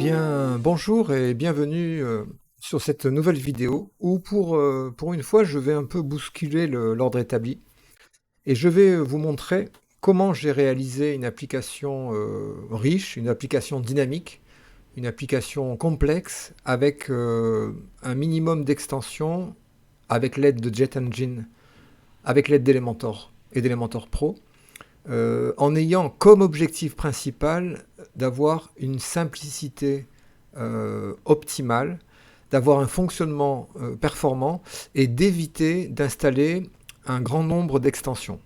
Eh bien, bonjour et bienvenue sur cette nouvelle vidéo où pour une fois je vais un peu bousculer l'ordre établi et je vais vous montrer comment j'ai réalisé une application riche, une application dynamique, une application complexe avec un minimum d'extensions, avec l'aide de Jet Engine, avec l'aide d'Elementor et d'Elementor Pro, en ayant comme objectif principal d'avoir une simplicité optimale, d'avoir un fonctionnement performant et d'éviter d'installer un grand nombre d'extensions.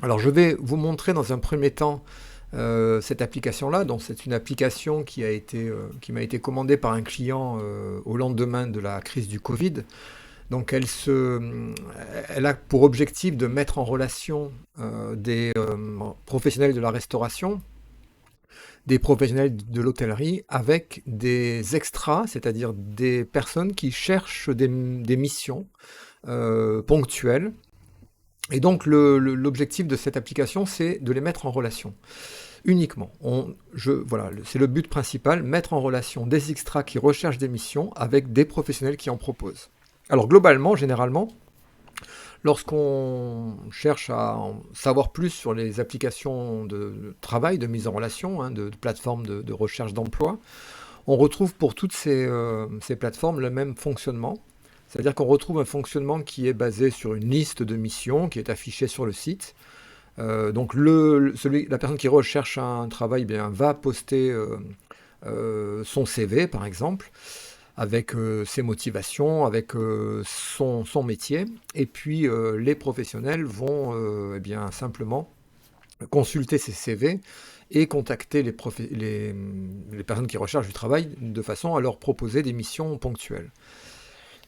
Alors je vais vous montrer dans un premier temps cette application-là. Donc c'est une application qui m'a été commandée par un client au lendemain de la crise du Covid. Donc elle a pour objectif de mettre en relation des professionnels de la restauration, des professionnels de l'hôtellerie avec des extras, c'est-à-dire des personnes qui cherchent des missions ponctuelles. Et donc l'objectif de cette application, c'est de les mettre en relation uniquement. Voilà, c'est le but principal, mettre en relation des extras qui recherchent des missions avec des professionnels qui en proposent. Alors globalement, généralement, lorsqu'on cherche à en savoir plus sur les applications de travail, de mise en relation, hein, de plateformes de recherche d'emploi, on retrouve pour toutes ces plateformes le même fonctionnement. C'est-à-dire qu'on retrouve un fonctionnement qui est basé sur une liste de missions qui est affichée sur le site. Donc la personne qui recherche un travail bien, va poster son CV par exemple, avec ses motivations, avec son métier. Et puis les professionnels vont eh bien, simplement consulter ces CV et contacter les personnes qui recherchent du travail de façon à leur proposer des missions ponctuelles.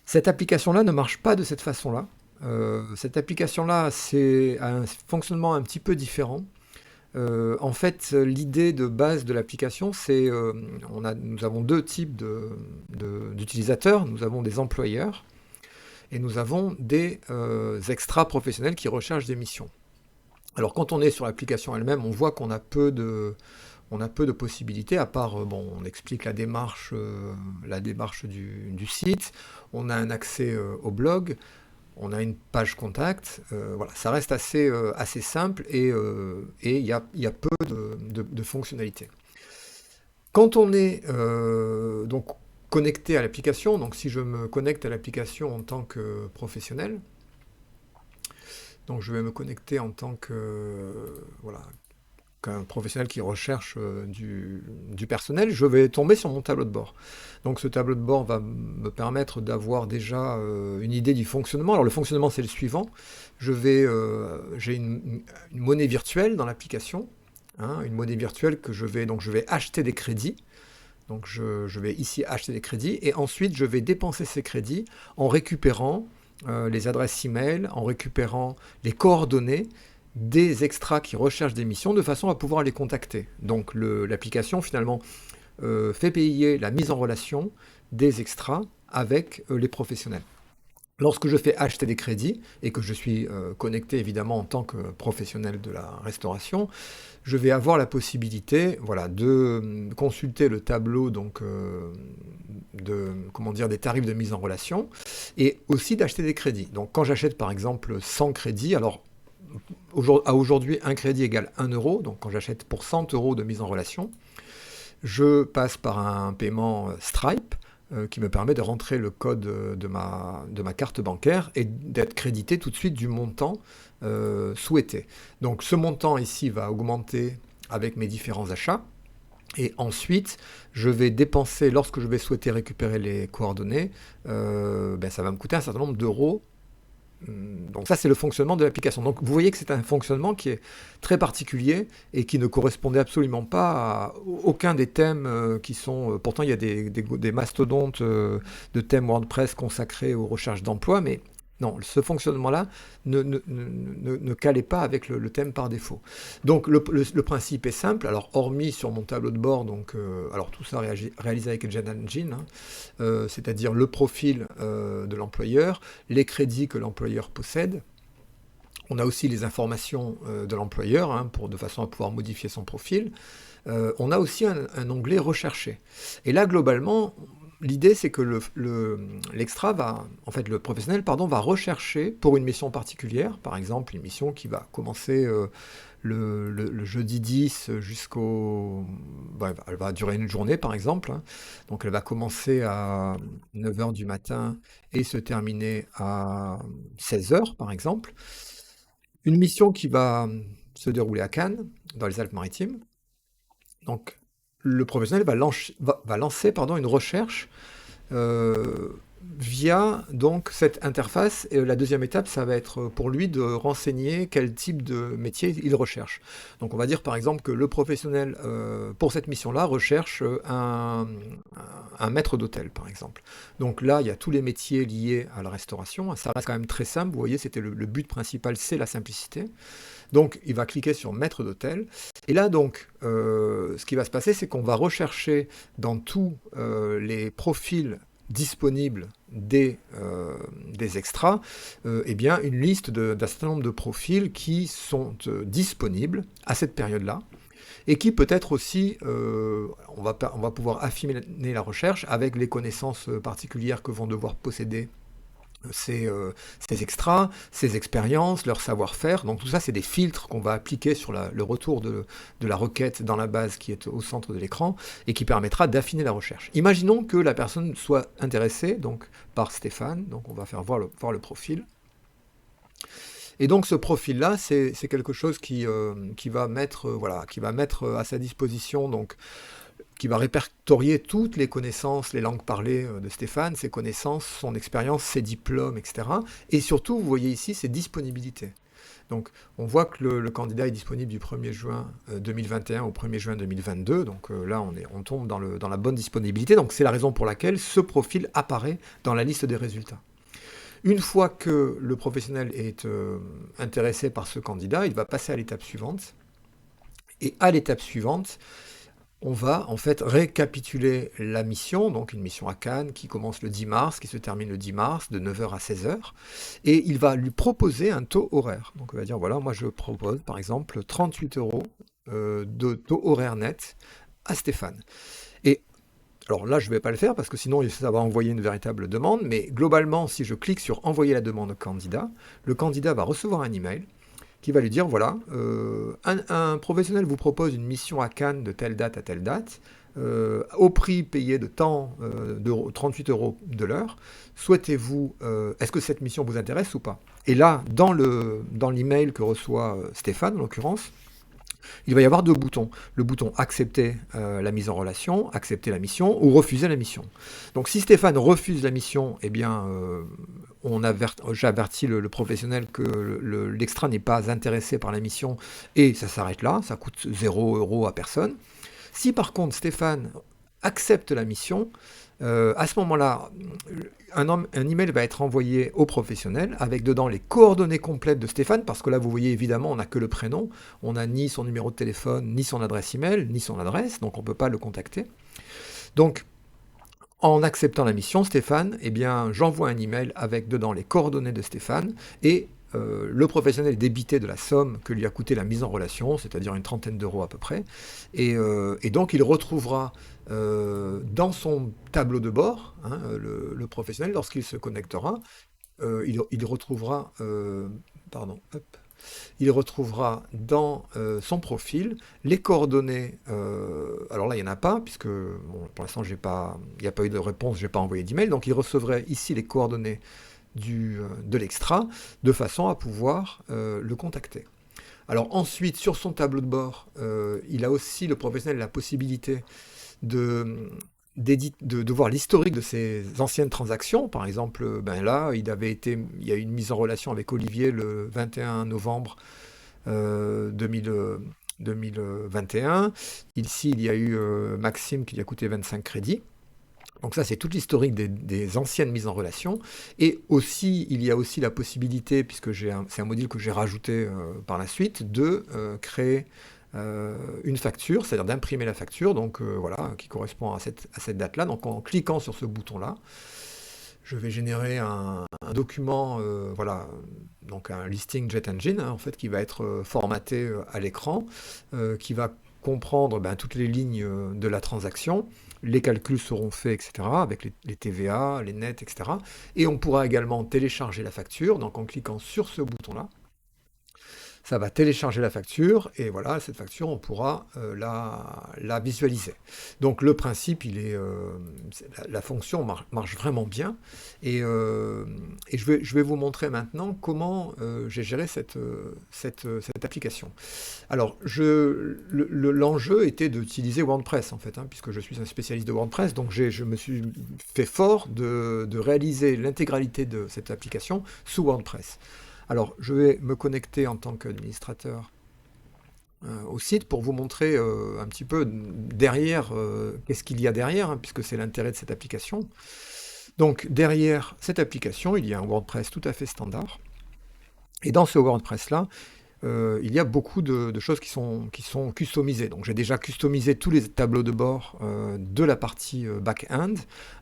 Cette application-là ne marche pas de cette façon-là. Cette application-là, c'est un fonctionnement un petit peu différent. En fait, l'idée de base de l'application, c'est nous avons deux types d'utilisateurs. Nous avons des employeurs et nous avons des extras professionnels qui recherchent des missions. Alors quand on est sur l'application elle-même, on voit qu'on a peu de possibilités, à part, bon, on explique la démarche du site, on a un accès au blog, on a une page contact, voilà, ça reste assez simple et il y a peu de fonctionnalités. Quand on est donc connecté à l'application, donc si je me connecte à l'application en tant que professionnel, donc je vais me connecter en tant que voilà, qu'un professionnel qui recherche du personnel, je vais tomber sur mon tableau de bord. Donc ce tableau de bord va me permettre d'avoir déjà une idée du fonctionnement. Alors le fonctionnement, c'est le suivant. J'ai une monnaie virtuelle dans l'application, hein, une monnaie virtuelle donc je vais acheter des crédits. Donc je vais ici acheter des crédits et ensuite je vais dépenser ces crédits en récupérant les adresses e-mail, en récupérant les coordonnées des extras qui recherchent des missions de façon à pouvoir les contacter. Donc l'application finalement fait payer la mise en relation des extras avec les professionnels. Lorsque je fais acheter des crédits et que je suis connecté évidemment en tant que professionnel de la restauration, je vais avoir la possibilité voilà, de consulter le tableau donc, des tarifs de mise en relation et aussi d'acheter des crédits. Donc quand j'achète par exemple 100 crédits, alors à aujourd'hui, un crédit égale 1 euro. Donc, quand j'achète pour 100 euros de mise en relation, je passe par un paiement Stripe qui me permet de rentrer le code de ma carte bancaire et d'être crédité tout de suite du montant souhaité. Donc, ce montant ici va augmenter avec mes différents achats. Et ensuite, je vais dépenser, lorsque je vais souhaiter récupérer les coordonnées, ça va me coûter un certain nombre d'euros. Donc ça, c'est le fonctionnement de l'application. Donc vous voyez que c'est un fonctionnement qui est très particulier et qui ne correspondait absolument pas à aucun des thèmes qui sont... pourtant, il y a des mastodontes de thèmes WordPress consacrés aux recherches d'emploi, mais non, ce fonctionnement-là ne calait pas avec le thème par défaut. Donc le principe est simple. Alors hormis sur mon tableau de bord, donc, alors tout ça réalisé avec Jet Engine, hein, c'est-à-dire le profil de l'employeur, les crédits que l'employeur possède. On a aussi les informations de l'employeur, hein, de façon à pouvoir modifier son profil. on a aussi un onglet recherché. Et là, globalement, l'idée, c'est que l'extra va, en fait, le professionnel, pardon, va rechercher pour une mission particulière, par exemple, une mission qui va commencer le jeudi 10 jusqu'au... bah, elle va durer une journée, par exemple, hein. Donc, elle va commencer à 9 heures du matin et se terminer à 16 heures, par exemple. Une mission qui va se dérouler à Cannes, dans les Alpes-Maritimes. Donc, le professionnel va lancer, pardon, une recherche euh, via donc cette interface. Et la deuxième étape, ça va être pour lui de renseigner quel type de métier il recherche. Donc, on va dire par exemple que le professionnel pour cette mission-là recherche un maître d'hôtel, par exemple. Donc là, il y a tous les métiers liés à la restauration. Ça reste quand même très simple. Vous voyez, c'était le but principal, c'est la simplicité. Donc, il va cliquer sur maître d'hôtel. Et là, donc, ce qui va se passer, c'est qu'on va rechercher dans tous les profils disponibles des extras, eh bien, une liste d'un certain nombre de profils qui sont disponibles à cette période-là et qui peut-être aussi, on va pouvoir affiner la recherche avec les connaissances particulières que vont devoir posséder ces, euh, ces extras, ces expériences, leur savoir-faire. Donc tout ça, c'est des filtres qu'on va appliquer sur le retour de la requête dans la base qui est au centre de l'écran et qui permettra d'affiner la recherche. Imaginons que la personne soit intéressée donc, par Stéphane, donc on va faire voir le profil. Et donc ce profil-là, c'est quelque chose qui va mettre, voilà, qui va mettre à sa disposition donc, qui va répertorier toutes les connaissances, les langues parlées de Stéphane, ses connaissances, son expérience, ses diplômes, etc. Et surtout, vous voyez ici ses disponibilités. Donc, on voit que le candidat est disponible du 1er juin 2021 au 1er juin 2022. Donc là, on tombe dans la bonne disponibilité. Donc, c'est la raison pour laquelle ce profil apparaît dans la liste des résultats. Une fois que le professionnel est intéressé par ce candidat, il va passer à l'étape suivante. Et à l'étape suivante, on va en fait récapituler la mission, donc une mission à Cannes qui commence le 10 mars, qui se termine le 10 mars de 9 heures à 16 heures, et il va lui proposer un taux horaire. Donc on va dire, voilà, moi je propose par exemple 38 euros de taux horaire net à Stéphane. Et alors là, je ne vais pas le faire parce que sinon ça va envoyer une véritable demande, mais globalement, si je clique sur envoyer la demande au candidat, le candidat va recevoir un email qui va lui dire, voilà, un professionnel vous propose une mission à Cannes de telle date à telle date, au prix payé de tant, 38 euros de l'heure, souhaitez-vous, est-ce que cette mission vous intéresse ou pas? Et là, dans l'email que reçoit Stéphane, en l'occurrence, il va y avoir deux boutons. Le bouton accepter la mise en relation, accepter la mission ou refuser la mission. Donc si Stéphane refuse la mission, eh bien j'avertis le professionnel que l'extra n'est pas intéressé par la mission et ça s'arrête là, ça coûte 0 euros à personne. Si par contre Stéphane accepte la mission, à ce moment-là, un email va être envoyé au professionnel avec dedans les coordonnées complètes de Stéphane, parce que là, vous voyez évidemment, on n'a que le prénom, on n'a ni son numéro de téléphone, ni son adresse email, ni son adresse, donc on ne peut pas le contacter. Donc, en acceptant la mission, Stéphane, eh bien, j'envoie un email avec dedans les coordonnées de Stéphane et le professionnel est débité de la somme que lui a coûté la mise en relation, c'est-à-dire une trentaine d'euros à peu près. Et donc il retrouvera dans son tableau de bord, hein, le professionnel, lorsqu'il se connectera, il retrouvera, pardon, hop, il retrouvera dans son profil les coordonnées. Alors là, il n'y en a pas, puisque bon, pour l'instant, il n'y a pas eu de réponse, je n'ai pas envoyé d'email. Donc il recevrait ici les coordonnées de l'extra, de façon à pouvoir le contacter. Alors ensuite, sur son tableau de bord, il a aussi, le professionnel, la possibilité de, de voir l'historique de ses anciennes transactions. Par exemple, ben là, il y a eu une mise en relation avec Olivier le 21 novembre 2021. Ici, il y a eu Maxime qui lui a coûté 25 crédits. Donc ça, c'est toute l'historique des anciennes mises en relation. Et aussi, il y a aussi la possibilité, puisque c'est un module que j'ai rajouté par la suite, de créer une facture, c'est-à-dire d'imprimer la facture, donc voilà, qui correspond à cette date-là. Donc en cliquant sur ce bouton-là, je vais générer un document, voilà, donc un listing Jet Engine, hein, en fait, qui va être formaté à l'écran, qui va comprendre toutes les lignes de la transaction. Les calculs seront faits, etc., avec les TVA, les nets, etc. Et on pourra également télécharger la facture. Donc en cliquant sur ce bouton-là, ça va télécharger la facture et voilà, cette facture, on pourra la visualiser. Donc le principe, la fonction marche vraiment bien et je vais vous montrer maintenant comment j'ai géré cette application. Alors, l'enjeu était d'utiliser WordPress en fait, hein, puisque je suis un spécialiste de WordPress, donc je me suis fait fort de réaliser l'intégralité de cette application sous WordPress. Alors, je vais me connecter en tant qu'administrateur au site pour vous montrer un petit peu derrière, qu'est-ce qu'il y a derrière, hein, puisque c'est l'intérêt de cette application. Donc, derrière cette application, il y a un WordPress tout à fait standard. Et dans ce WordPress-là, il y a beaucoup de choses qui sont customisées. Donc j'ai déjà customisé tous les tableaux de bord de la partie back-end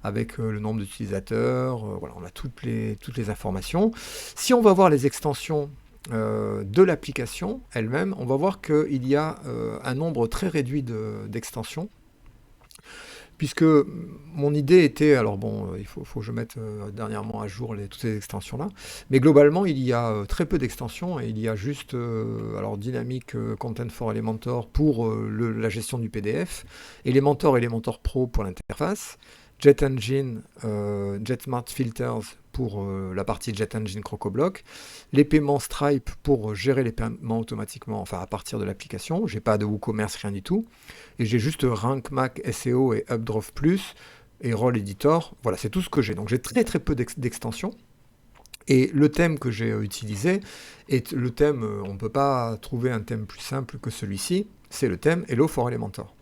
avec le nombre d'utilisateurs, voilà, on a toutes les informations. Si on va voir les extensions de l'application elle-même, on va voir qu'il y a un nombre très réduit d'extensions. Puisque mon idée était, alors bon, il faut que je mette dernièrement à jour toutes ces extensions-là, mais globalement, il y a très peu d'extensions et il y a juste, alors Dynamic Content for Elementor pour la gestion du PDF, Elementor et Elementor Pro pour l'interface, JetEngine, JetSmart Filters pour la partie JetEngine CrocoBlock, les paiements Stripe pour gérer les paiements automatiquement, enfin à partir de l'application. J'ai pas de WooCommerce, rien du tout. Et j'ai juste Rank Mac SEO et Updraft Plus et Role Editor. Voilà, c'est tout ce que j'ai. Donc j'ai très très peu d'extensions. Et le thème que j'ai utilisé est le thème, on ne peut pas trouver un thème plus simple que celui-ci, c'est le thème Hello for Elementor.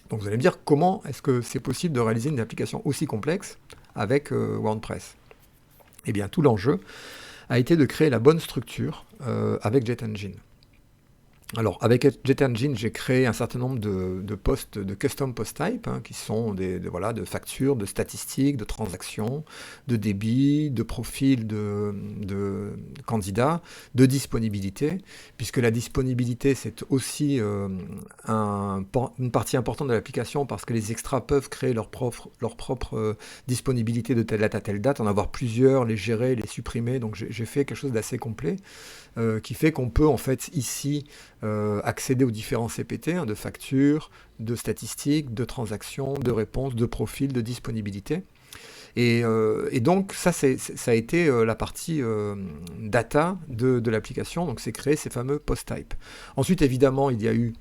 Donc vous allez me dire comment est-ce que c'est possible de réaliser une application aussi complexe avec WordPress. Eh bien tout l'enjeu a été de créer la bonne structure avec JetEngine. Alors, avec JetEngine, j'ai créé un certain nombre de postes, de custom post type, hein, qui sont voilà, de factures, de statistiques, de transactions, de débit, de profils de candidats, de disponibilité, puisque la disponibilité, c'est aussi une partie importante de l'application, parce que les extras peuvent créer leur propre disponibilité de telle date à telle date, en avoir plusieurs, les gérer, les supprimer. Donc j'ai fait quelque chose d'assez complet. Qui fait qu'on peut en fait ici accéder aux différents CPT, hein, de factures, de statistiques, de transactions, de réponses, de profils, de disponibilité. Et donc ça a été la partie data de l'application, donc c'est créer ces fameux post type. Ensuite évidemment il y a eu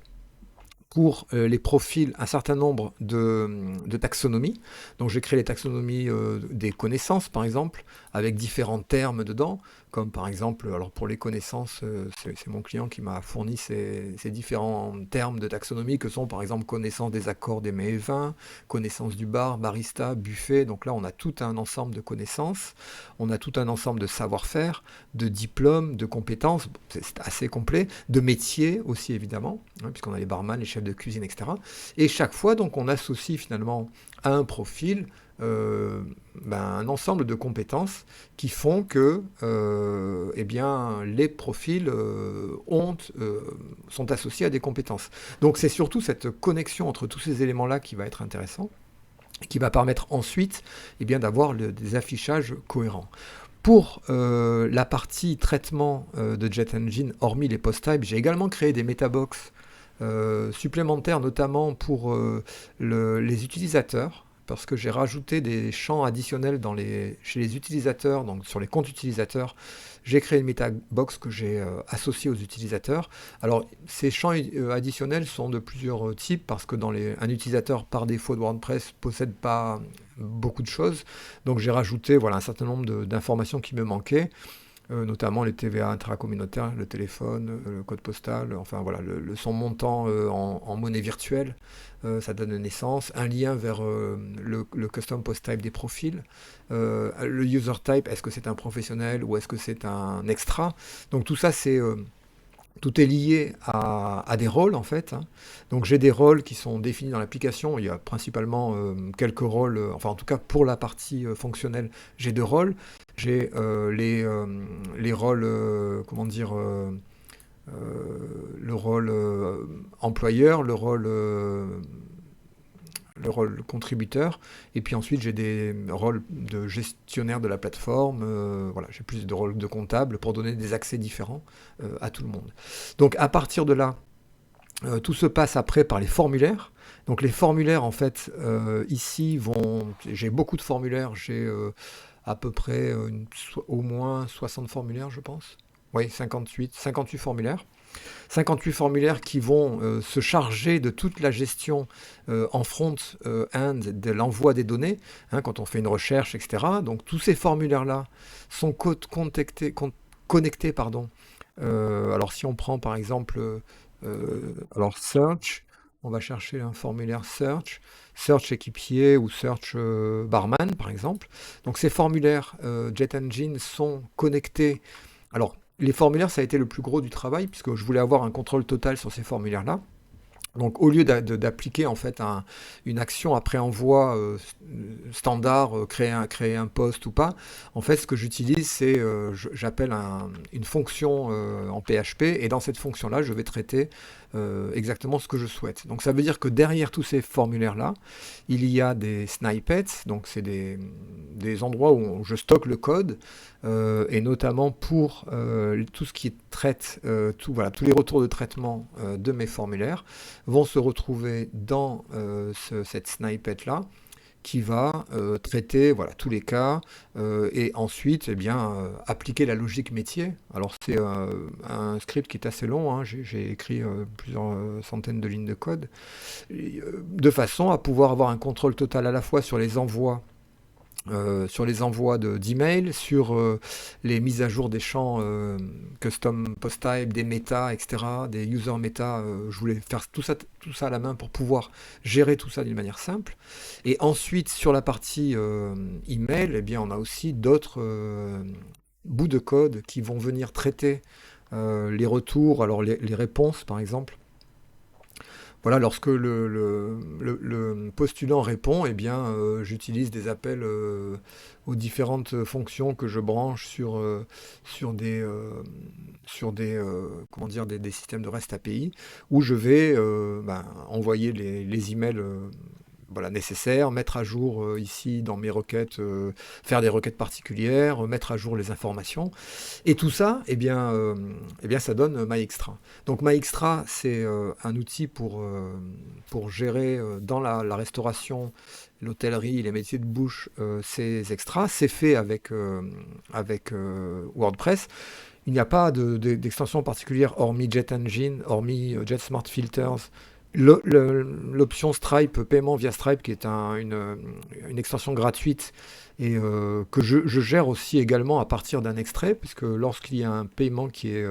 pour les profils un certain nombre de taxonomies. Donc j'ai créé les taxonomies des connaissances par exemple, avec différents termes dedans, comme par exemple, alors pour les connaissances, c'est mon client qui m'a fourni ces différents termes de taxonomie que sont par exemple connaissance des accords des mets et vins, connaissance du bar, barista, buffet. Donc là on a tout un ensemble de connaissances, on a tout un ensemble de savoir-faire, de diplômes, de compétences, c'est assez complet, de métiers aussi évidemment, hein, puisqu'on a les barman, les chefs de cuisine, etc. Et chaque fois donc on associe finalement à un profil un ensemble de compétences qui font que eh bien, les profils sont associés à des compétences. Donc c'est surtout cette connexion entre tous ces éléments-là qui va être intéressant, et qui va permettre ensuite eh bien, d'avoir des affichages cohérents. Pour la partie traitement de JetEngine, hormis les post-types, j'ai également créé des metabox supplémentaires, notamment pour les utilisateurs, parce que j'ai rajouté des champs additionnels chez les utilisateurs, donc sur les comptes utilisateurs. J'ai créé une metabox que j'ai associée aux utilisateurs. Alors, ces champs additionnels sont de plusieurs types, parce que un utilisateur, par défaut de WordPress, ne possède pas beaucoup de choses. Donc, j'ai rajouté voilà, un certain nombre d'informations qui me manquaient. Notamment les TVA intracommunautaires, le téléphone, le code postal, enfin voilà, son montant en monnaie virtuelle, ça donne naissance, un lien vers le custom post type des profils, le user type, est-ce que c'est un professionnel ou est-ce que c'est un extra. Donc tout ça tout est lié à des rôles en fait, hein. Donc j'ai des rôles qui sont définis dans l'application. Il y a principalement quelques rôles, enfin en tout cas pour la partie fonctionnelle, j'ai 2 rôles. J'ai les rôles, comment dire, le rôle employeur, le rôle contributeur, et puis ensuite j'ai des rôles de gestionnaire de la plateforme, voilà, j'ai plus de rôles de comptable pour donner des accès différents à tout le monde. Donc à partir de là, tout se passe après par les formulaires. Donc les formulaires, en fait, ici j'ai beaucoup de formulaires, j'ai à peu près au moins 60 formulaires, je pense. Oui, 58 formulaires. 58 formulaires qui vont se charger de toute la gestion en front-end de l'envoi des données, hein, quand on fait une recherche, etc. Donc tous ces formulaires-là sont connectés, pardon. Alors si on prend par exemple alors Search, on va chercher un formulaire Search équipier ou Search barman par exemple. Donc ces formulaires JetEngine sont connectés. Alors les formulaires, ça a été le plus gros du travail, puisque je voulais avoir un contrôle total sur ces formulaires-là. Donc au lieu d'appliquer en fait une action après envoi standard, créer un post ou pas, en fait ce que j'utilise c'est j'appelle une fonction en PHP, et dans cette fonction-là je vais traiter exactement ce que je souhaite. Donc ça veut dire que derrière tous ces formulaires-là, il y a des snippets, donc c'est des endroits où je stocke le code, et notamment pour tout ce qui traite, voilà, tous les retours de traitement de mes formulaires vont se retrouver dans cette snippet-là, qui va traiter voilà, tous les cas et ensuite appliquer la logique métier. Alors c'est un script qui est assez long, hein, j'ai écrit plusieurs centaines de lignes de code, de façon à pouvoir avoir un contrôle total à la fois sur les envois d'emails, sur les mises à jour des champs custom post type, des méta, etc., des user méta. Je voulais faire tout ça à la main pour pouvoir gérer tout ça d'une manière simple. Et ensuite, sur la partie email, eh bien, on a aussi d'autres bouts de code qui vont venir traiter les retours, alors les réponses par exemple. Voilà, lorsque le postulant répond, eh bien, j'utilise des appels aux différentes fonctions que je branche sur comment dire, des systèmes de REST API, où je vais envoyer les emails voilà, nécessaires, mettre à jour ici dans mes requêtes, faire des requêtes particulières, mettre à jour les informations. Et tout ça, ça donne MyExtra. Donc MyExtra, c'est un outil pour gérer dans la restauration, l'hôtellerie, les métiers de bouche, ces extras. C'est fait avec WordPress. Il n'y a pas d'extension particulière hormis JetEngine, hormis JetSmart Filters. L'option Stripe, paiement via Stripe, qui est une extension gratuite et que je gère aussi également à partir d'un extrait, puisque lorsqu'il y a un paiement qui est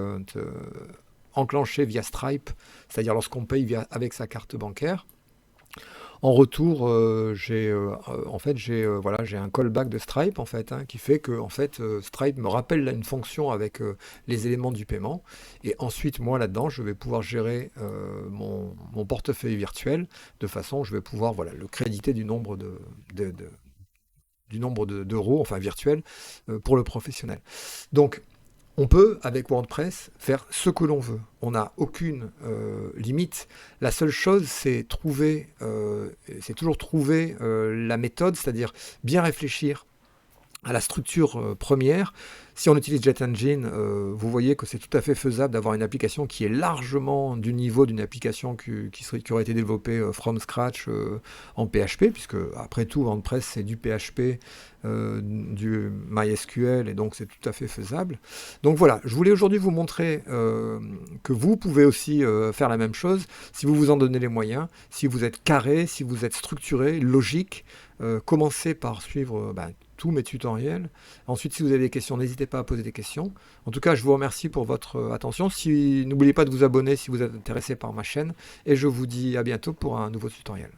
enclenché via Stripe, c'est-à-dire lorsqu'on paye avec sa carte bancaire, en retour, j'ai un callback de Stripe en fait, hein, qui fait que en fait, Stripe me rappelle là, une fonction avec les éléments du paiement, et ensuite moi là-dedans je vais pouvoir gérer mon portefeuille virtuel de façon je vais pouvoir voilà, le créditer du nombre d'euros, enfin virtuel, pour le professionnel. Donc on peut, avec WordPress, faire ce que l'on veut. On n'a aucune limite. La seule chose, c'est toujours trouver la méthode, c'est-à-dire bien réfléchir à la structure première. Si on utilise JetEngine, vous voyez que c'est tout à fait faisable d'avoir une application qui est largement du niveau d'une application qui aurait été développée from scratch en PHP, puisque après tout, WordPress c'est du PHP, du MySQL, et donc c'est tout à fait faisable. Donc voilà, je voulais aujourd'hui vous montrer que vous pouvez aussi faire la même chose, si vous vous en donnez les moyens, si vous êtes carré, si vous êtes structuré, logique. Commencez par suivre tous mes tutoriels. Ensuite, si vous avez des questions, n'hésitez pas à poser des questions. En tout cas, je vous remercie pour votre attention. N'oubliez pas de vous abonner si vous êtes intéressé par ma chaîne. Et je vous dis à bientôt pour un nouveau tutoriel.